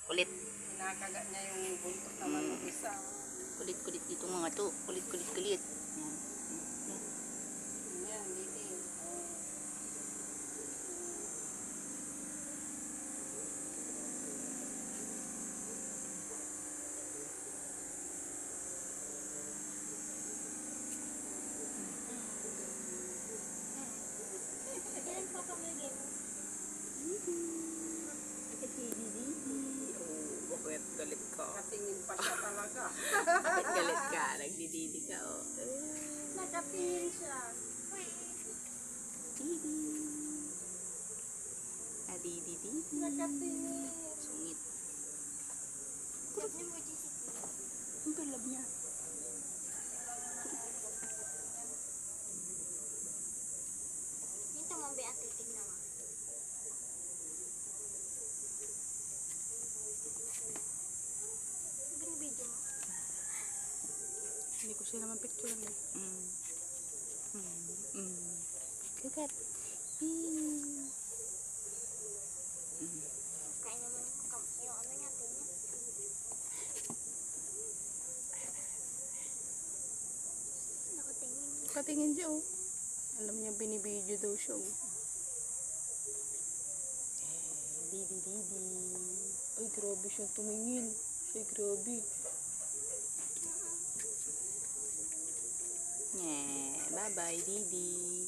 Kulit. Kinakagat niya yung buntot naman ng isa. Kulit-kulit dito mga to. Kulit-kulit-kulit. Yan. Yan, dito. Bakit galit ka? Nakatingin pa siya talaga. Bakit galit ka? Nagdididi ka, oh. Nakatingin siya. Didi. Didi. Nakatingin. Sungit. Ang galab niya. Dito mambi at titignan mo. Binibidyo mo. Hindi ko siya naman picture eh. Kagat. Kain naman yung ano niya, tingin. Nakatingin. Nakatingin siya oh. Alam niya binibidyo daw siya oh. Didi. Ay, grabe siya tumingin. Ay, grabe. Bye-bye, Didi.